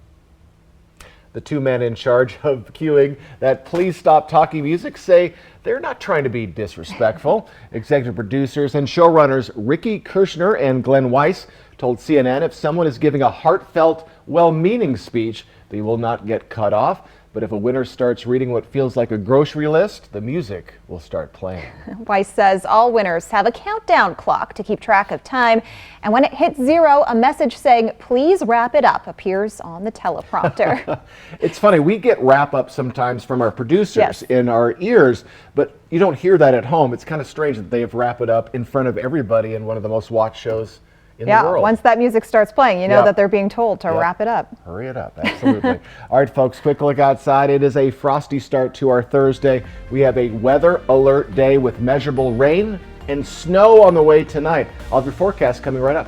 The two men in charge of cueing that Please Stop Talking music say they're not trying to be disrespectful. Executive producers and showrunners Ricky Kirshner and Glenn Weiss told CNN if someone is giving a heartfelt, well-meaning speech, they will not get cut off. But if a winner starts reading what feels like a grocery list, the music will start playing. Weiss says all winners have a countdown clock to keep track of time. And when it hits 0, a message saying, "Please wrap it up," appears on the teleprompter. It's funny, we get wrap up sometimes from our producers in our ears, but you don't hear that at home. It's kind of strange that they have wrap it up in front of everybody in one of the most watched shows in the world. Once that music starts playing, you know that they're being told to wrap it up. Hurry it up, absolutely. All right, folks, quick look outside. It is a frosty start to our Thursday. We have a weather alert day with measurable rain and snow on the way tonight. I'll have your forecast coming right up.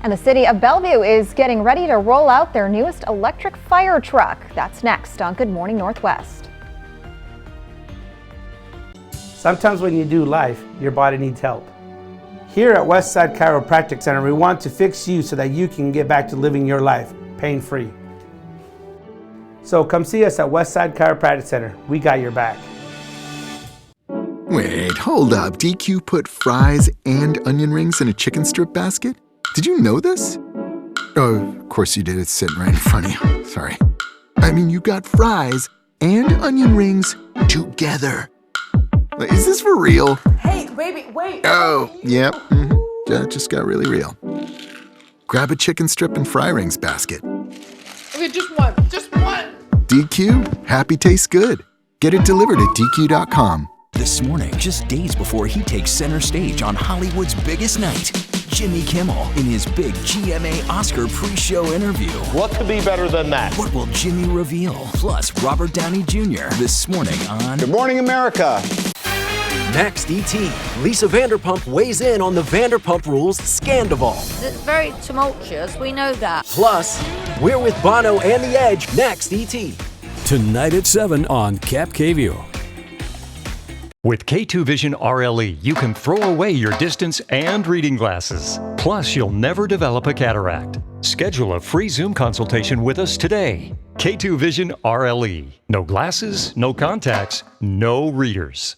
And the city of Bellevue is getting ready to roll out their newest electric fire truck. That's next on Good Morning Northwest. Sometimes when you do life, your body needs help. Here at Westside Chiropractic Center, we want to fix you so that you can get back to living your life pain-free. So come see us at Westside Chiropractic Center. We got your back. Wait, hold up. DQ put fries and onion rings in a chicken strip basket? Did you know this? Oh, of course you did. It's sitting right in front of you. Sorry. I mean, you got fries and onion rings together. Is this for real? Hey, baby, wait. Oh, yep. That just got really real. Grab a chicken strip and fry rings basket. Okay, just one. DQ, happy tastes good. Get it delivered at DQ.com. This morning, just days before he takes center stage on Hollywood's biggest night, Jimmy Kimmel in his big GMA Oscar pre-show interview. What could be better than that? What will Jimmy reveal? Plus, Robert Downey Jr. this morning on Good Morning America. Next, E.T. Lisa Vanderpump weighs in on the Vanderpump Rules Scandival. It's very tumultuous, we know that. Plus, we're with Bono and The Edge. Next, E.T. Tonight at 7 on KapKV. With K2 Vision RLE, you can throw away your distance and reading glasses. Plus, you'll never develop a cataract. Schedule a free Zoom consultation with us today. K2 Vision RLE. No glasses, no contacts, no readers.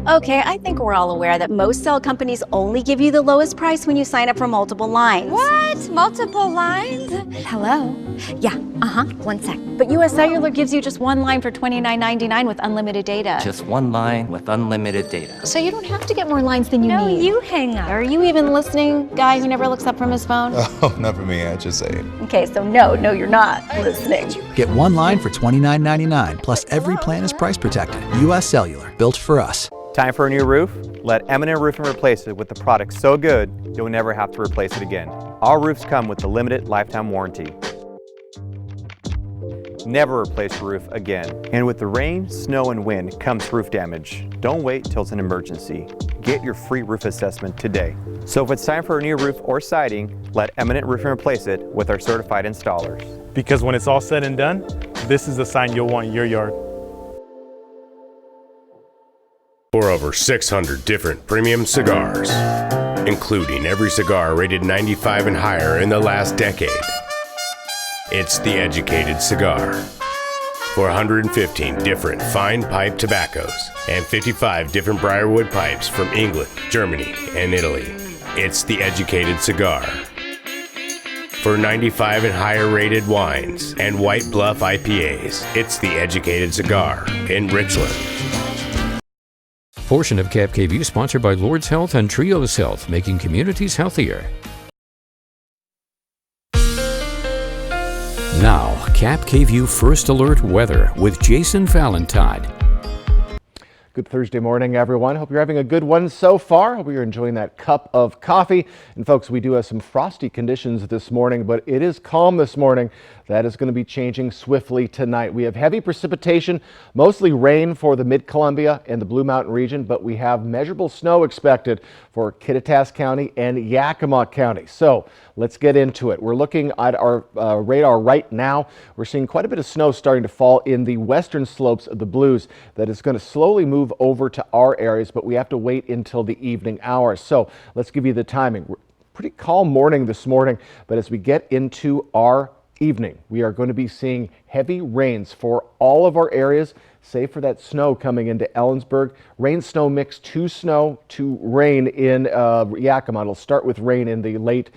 Okay, I think we're all aware that most cell companies only give you the lowest price when you sign up for multiple lines. What? Multiple lines? Hello? Yeah, 1 sec. But US Cellular gives you just one line for $29.99 with unlimited data. Just one line with unlimited data. So you don't have to get more lines than you need. No, you hang up. Are you even listening, guy who never looks up from his phone? Oh, not for me, I just say it. Okay, so no, you're not listening. Get one line for $29.99, plus every plan is price protected. US Cellular, built for us. Time for a new roof? Let M&M Roofing replace it with the product so good, you'll never have to replace it again. All roofs come with the limited lifetime warranty. Never replace your roof again. And with the rain, snow, and wind comes roof damage. Don't wait till it's an emergency. Get your free roof assessment today. So if it's time for a new roof or siding, let M&M Roofing replace it with our certified installers. Because when it's all said and done, this is the sign you'll want in your yard. For over 600 different premium cigars, including every cigar rated 95 and higher in the last decade. It's The Educated Cigar. For 115 different fine pipe tobaccos and 55 different Briarwood pipes from England, Germany, and Italy. It's The Educated Cigar. For 95 and higher rated wines and White Bluff IPAs, it's The Educated Cigar in Richland. Portion of Cap KVU sponsored by Lord's Health and Trios Health, making communities healthier. Now, Cap KVU First Alert Weather with Jason Valentine. Good Thursday morning, everyone. Hope you're having a good one so far. Hope you're enjoying that cup of coffee. And folks, we do have some frosty conditions this morning, but it is calm this morning. That is going to be changing swiftly tonight. We have heavy precipitation, mostly rain for the Mid-Columbia and the Blue Mountain region, but we have measurable snow expected for Kittitas County and Yakima County. So let's get into it. We're looking at our radar right now. We're seeing quite a bit of snow starting to fall in the western slopes of the Blues. That is going to slowly move over to our areas, but we have to wait until the evening hours. So let's give you the timing. Pretty calm morning this morning, but as we get into our evening, we are going to be seeing heavy rains for all of our areas, save for that snow coming into Ellensburg. Rain snow mix to snow to rain in Yakima. It'll start with rain in the late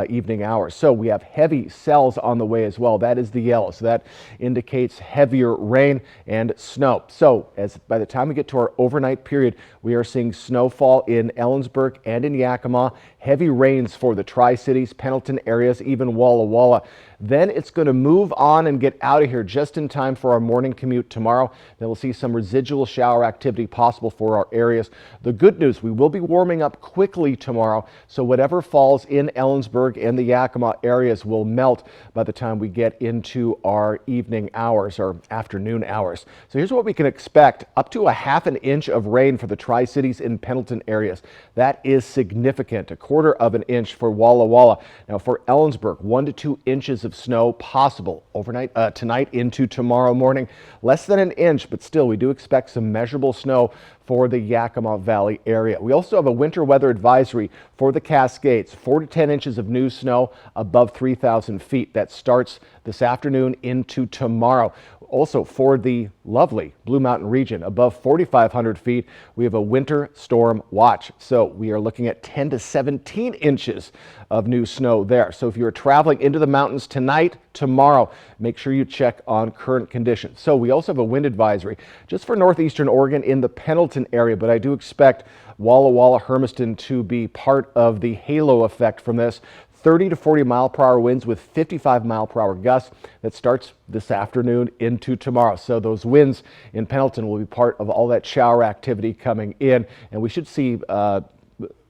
evening hours. So we have heavy cells on the way as well. That is the yellow. So that indicates heavier rain and snow. So by the time we get to our overnight period, we are seeing snowfall in Ellensburg and in Yakima. Heavy rains for the Tri-Cities, Pendleton areas, even Walla Walla. Then it's going to move on and get out of here just in time for our morning commute tomorrow. Then we'll see some residual shower activity possible for our areas. The good news, we will be warming up quickly tomorrow, so whatever falls in Ellensburg and the Yakima areas will melt by the time we get into our evening hours or afternoon hours. So here's what we can expect: up to a ½ an inch of rain for the Tri-Cities and Pendleton areas. That is significant, a ¼ of an inch for Walla Walla. Now for Ellensburg, 1 to 2 inches of snow possible overnight tonight into tomorrow morning. Less than an inch, but still we do expect some measurable snow for the Yakima Valley area. We also have a winter weather advisory for the Cascades, 4 to 10 inches of new snow above 3,000 feet. That starts this afternoon into tomorrow. Also for the lovely Blue Mountain region, above 4,500 feet, we have a winter storm watch. So we are looking at 10 to 17 inches of new snow there. So if you're traveling into the mountains tonight, tomorrow, make sure you check on current conditions. So we also have a wind advisory just for northeastern Oregon in the Pendleton area, but I do expect Walla Walla, Hermiston to be part of the halo effect from this. 30 to 40 mile per hour winds with 55 mile per hour gusts. That starts this afternoon into tomorrow. So those winds in Pendleton will be part of all that shower activity coming in, and we should see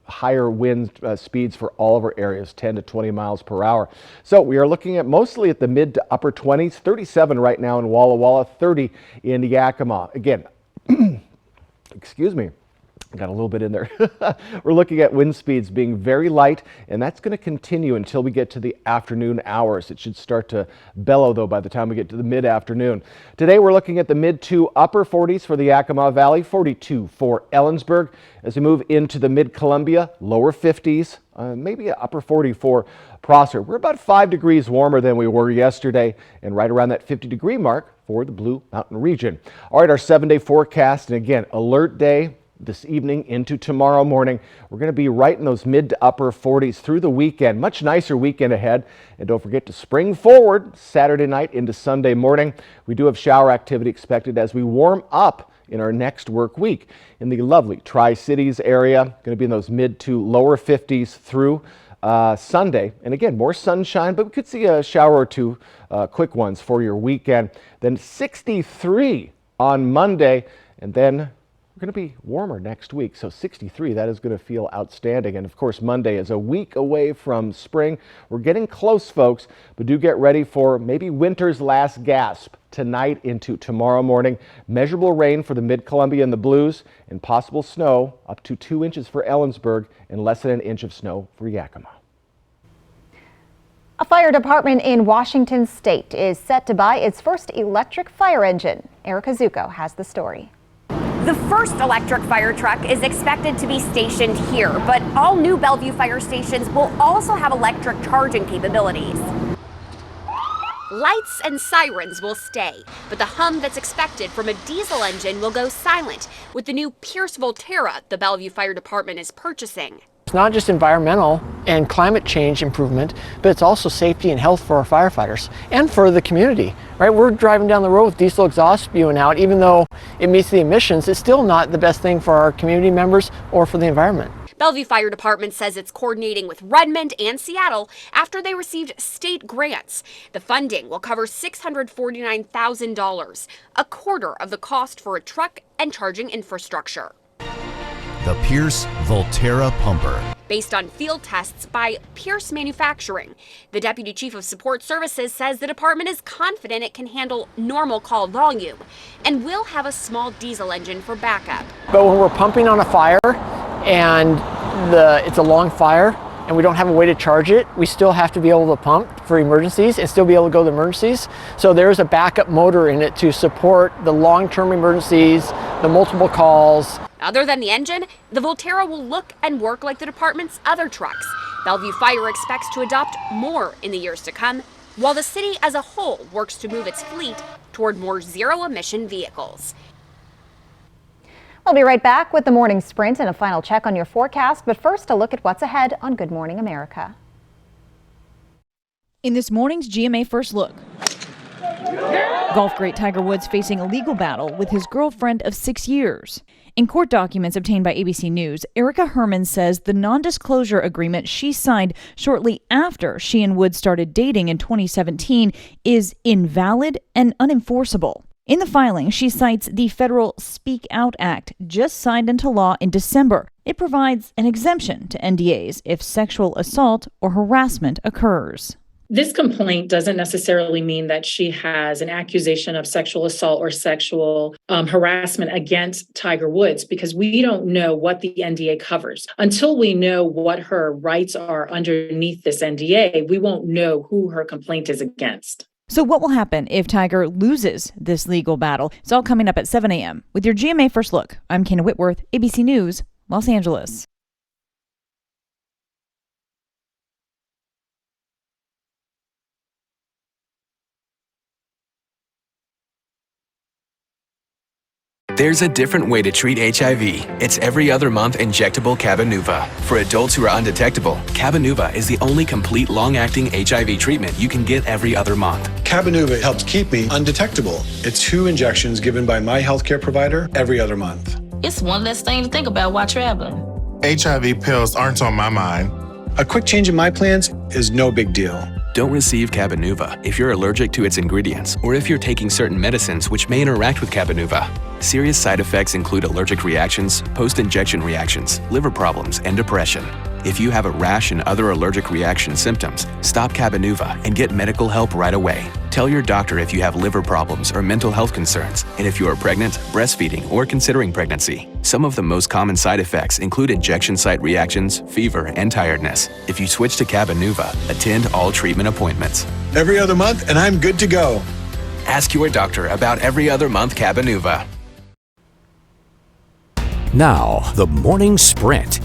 higher wind speeds for all of our areas, 10 to 20 miles per hour. So we are looking at mostly at the mid to upper 20s, 37 right now in Walla Walla, 30 in Yakima. Again, excuse me. Got a little bit in there. We're looking at wind speeds being very light, and that's going to continue until we get to the afternoon hours. It should start to bellow, though, by the time we get to the mid-afternoon. Today, we're looking at the mid to upper 40s for the Yakima Valley, 42 for Ellensburg. As we move into the mid-Columbia, lower 50s, maybe an upper 40 for Prosser. We're about 5 degrees warmer than we were yesterday, and right around that 50-degree mark for the Blue Mountain region. All right, our 7-day forecast, and again, alert day this evening into tomorrow morning. We're going to be right in those mid to upper 40s through the weekend. Much nicer weekend ahead. And don't forget to spring forward Saturday night into Sunday morning. We do have shower activity expected as we warm up in our next work week. In the lovely Tri-Cities area, going to be in those mid to lower 50s through Sunday. And again, more sunshine, but we could see a shower or two, quick ones for your weekend. Then 63 on Monday, and then we're going to be warmer next week, so 63, that is going to feel outstanding. And of course, Monday is a week away from spring. We're getting close, folks, but do get ready for maybe winter's last gasp tonight into tomorrow morning. Measurable rain for the Mid-Columbia and the Blues, and possible snow up to 2 inches for Ellensburg and less than an inch of snow for Yakima. A fire department in Washington state is set to buy its first electric fire engine. Erica Zucco has the story. The first electric fire truck is expected to be stationed here, but all new Bellevue fire stations will also have electric charging capabilities. Lights and sirens will stay, but the hum that's expected from a diesel engine will go silent with the new Pierce Volterra the Bellevue Fire Department is purchasing. It's not just environmental and climate change improvement, but it's also safety and health for our firefighters and for the community, right? We're driving down the road with diesel exhaust spewing out. Even though it meets the emissions, it's still not the best thing for our community members or for the environment. Bellevue Fire Department says it's coordinating with Redmond and Seattle after they received state grants. The funding will cover $649,000, a quarter of the cost for a truck and charging infrastructure. The Pierce Volterra Pumper. Based on field tests by Pierce Manufacturing, the Deputy Chief of Support Services says the department is confident it can handle normal call volume and will have a small diesel engine for backup. But when we're pumping on a fire and it's a long fire and we don't have a way to charge it, we still have to be able to pump for emergencies and still be able to go to emergencies. So there's a backup motor in it to support the long-term emergencies, the multiple calls. Other than the engine, the Volterra will look and work like the department's other trucks. Bellevue Fire expects to adopt more in the years to come, while the city as a whole works to move its fleet toward more zero-emission vehicles. We'll be right back with the morning sprint and a final check on your forecast, but first a look at what's ahead on Good Morning America. In this morning's GMA First Look, golf great Tiger Woods facing a legal battle with his girlfriend of 6 years. In court documents obtained by ABC News, Erica Herman says the non-disclosure agreement she signed shortly after she and Woods started dating in 2017 is invalid and unenforceable. In the filing, she cites the federal Speak Out Act, just signed into law in December. It provides an exemption to NDAs if sexual assault or harassment occurs. This complaint doesn't necessarily mean that she has an accusation of sexual assault or sexual harassment against Tiger Woods, because we don't know what the NDA covers. Until we know what her rights are underneath this NDA, we won't know who her complaint is against. So what will happen if Tiger loses this legal battle? It's all coming up at 7 a.m. With your GMA First Look, I'm Kana Whitworth, ABC News, Los Angeles. There's a different way to treat HIV. It's every other month injectable Cabenuva. For adults who are undetectable, Cabenuva is the only complete long-acting HIV treatment you can get every other month. Cabenuva helps keep me undetectable. It's 2 injections given by my healthcare provider every other month. It's one less thing to think about while traveling. HIV pills aren't on my mind. A quick change in my plans is no big deal. Don't receive Cabenuva if you're allergic to its ingredients or if you're taking certain medicines which may interact with Cabenuva. Serious side effects include allergic reactions, post-injection reactions, liver problems, and depression. If you have a rash and other allergic reaction symptoms, stop Cabenuva and get medical help right away. Tell your doctor if you have liver problems or mental health concerns, and if you are pregnant, breastfeeding, or considering pregnancy. Some of the most common side effects include injection site reactions, fever, and tiredness. If you switch to Cabenuva, attend all treatment appointments. Every other month, and I'm good to go. Ask your doctor about every other month Cabenuva. Now, the morning sprint.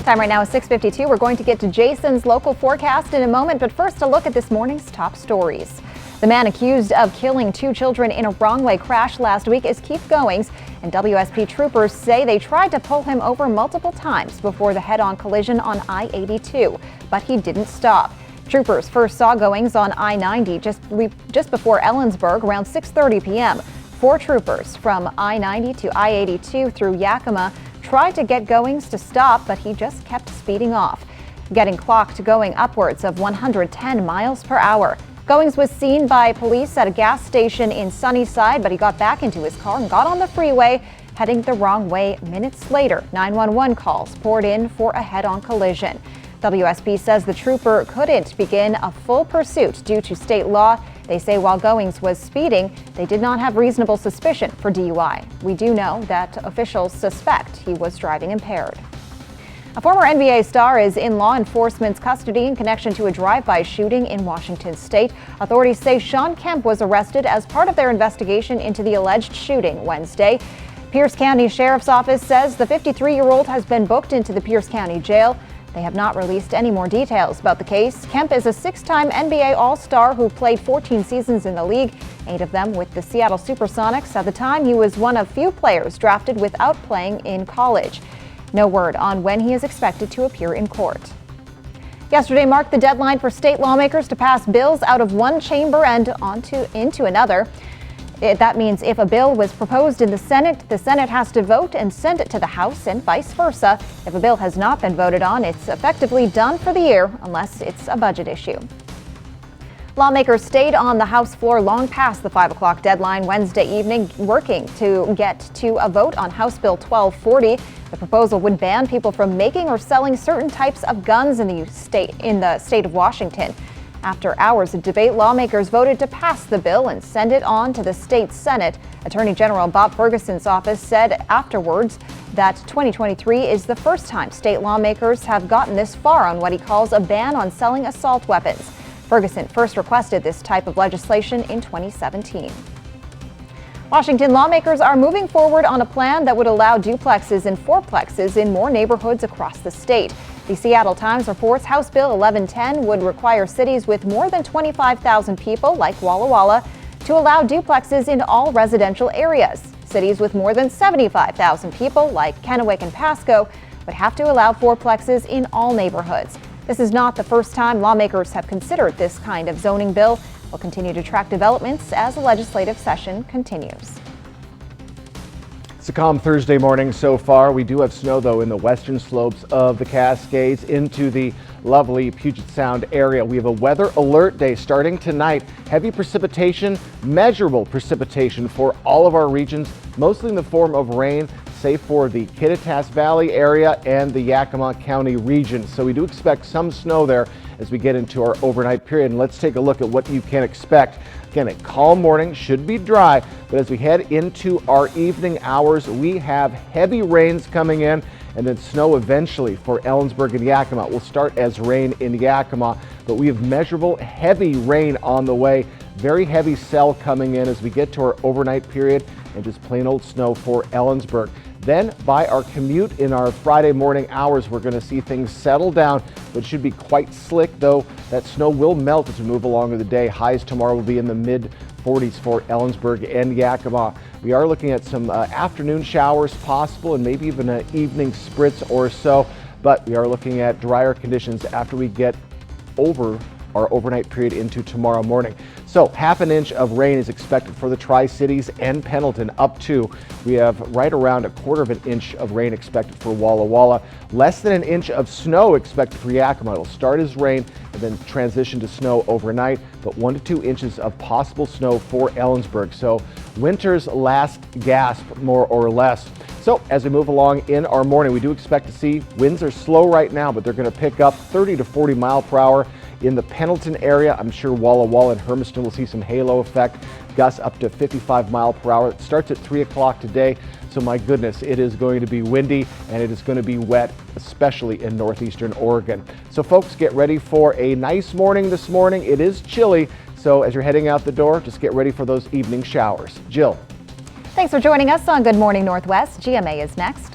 Time right now is 6:52. We're going to get to Jason's local forecast in a moment, but first a look at this morning's top stories. The man accused of killing 2 children in a wrong-way crash last week is Keith Goings, and WSP troopers say they tried to pull him over multiple times before the head-on collision on I-82, but he didn't stop. Troopers first saw Goings on I-90 just before Ellensburg around 6:30 p.m. 4 troopers from I-90 to I-82 through Yakima tried to get Goings to stop, but he just kept speeding off, getting clocked going upwards of 110 miles per hour. Goings was seen by police at a gas station in Sunnyside, but he got back into his car and got on the freeway, heading the wrong way minutes later. 911 calls poured in for a head-on collision. WSP says the trooper couldn't begin a full pursuit due to state law. They say while Goings was speeding, they did not have reasonable suspicion for DUI. We do know that officials suspect he was driving impaired. A former NBA star is in law enforcement's custody in connection to a drive-by shooting in Washington state. Authorities say Shawn Kemp was arrested as part of their investigation into the alleged shooting Wednesday. Pierce County Sheriff's Office says the 53-year-old has been booked into the Pierce County Jail. They have not released any more details about the case. Kemp is a 6-time NBA All-Star who played 14 seasons in the league, 8 of them with the Seattle Supersonics. At the time, he was one of few players drafted without playing in college. No word on when he is expected to appear in court. Yesterday marked the deadline for state lawmakers to pass bills out of one chamber and into another. That means if a bill was proposed in the Senate has to vote and send it to the House and vice versa. If a bill has not been voted on, it's effectively done for the year unless it's a budget issue. Lawmakers stayed on the House floor long past the 5 o'clock deadline Wednesday evening, working to get to a vote on House Bill 1240. The proposal would ban people from making or selling certain types of guns in the state of Washington. After hours of debate, lawmakers voted to pass the bill and send it on to the state Senate. Attorney General Bob Ferguson's office said afterwards that 2023 is the first time state lawmakers have gotten this far on what he calls a ban on selling assault weapons. Ferguson first requested this type of legislation in 2017. Washington lawmakers are moving forward on a plan that would allow duplexes and fourplexes in more neighborhoods across the state. The Seattle Times reports House Bill 1110 would require cities with more than 25,000 people, like Walla Walla, to allow duplexes in all residential areas. Cities with more than 75,000 people, like Kennewick and Pasco, would have to allow fourplexes in all neighborhoods. This is not the first time lawmakers have considered this kind of zoning bill. We'll continue to track developments as the legislative session continues. It's a calm Thursday morning so far. We do have snow, though, in the western slopes of the Cascades into the lovely Puget Sound area. We have a weather alert day starting tonight. Heavy precipitation, measurable precipitation for all of our regions, mostly in the form of rain, save for the Kittitas Valley area and the Yakima County region. So we do expect some snow there as we get into our overnight period. And let's take a look at what you can expect. Again, a calm morning, should be dry, but as we head into our evening hours, we have heavy rains coming in and then snow eventually for Ellensburg and Yakima. We'll start as rain in Yakima, but we have measurable heavy rain on the way. Very heavy cell coming in as we get to our overnight period and just plain old snow for Ellensburg. Then by our commute in our Friday morning hours, we're going to see things settle down, but should be quite slick, though that snow will melt as we move along with the day. Highs tomorrow will be in the mid-40s for Ellensburg and Yakima. We are looking at some afternoon showers possible and maybe even an evening spritz or so, but we are looking at drier conditions after we get over our overnight period into tomorrow morning. So half an inch of rain is expected for the Tri-Cities and Pendleton up to. We have right around a quarter of an inch of rain expected for Walla Walla. Less than an inch of snow expected for Yakima. It'll start as rain and then transition to snow overnight, but 1 to 2 inches of possible snow for Ellensburg. So winter's last gasp, more or less. So as we move along in our morning, we do expect to see winds are slow right now, but they're going to pick up 30 to 40 mile per hour in the Pendleton area. I'm sure Walla Walla and Hermiston will see some halo effect, gusts up to 55 mile per hour. It starts at 3 o'clock today. So my goodness, it is going to be windy and it is going to be wet, especially in northeastern Oregon. So folks, get ready for a nice morning this morning. It is chilly, so as you're heading out the door, just get ready for those evening showers. Jill. Thanks for joining us on Good Morning Northwest. GMA is next.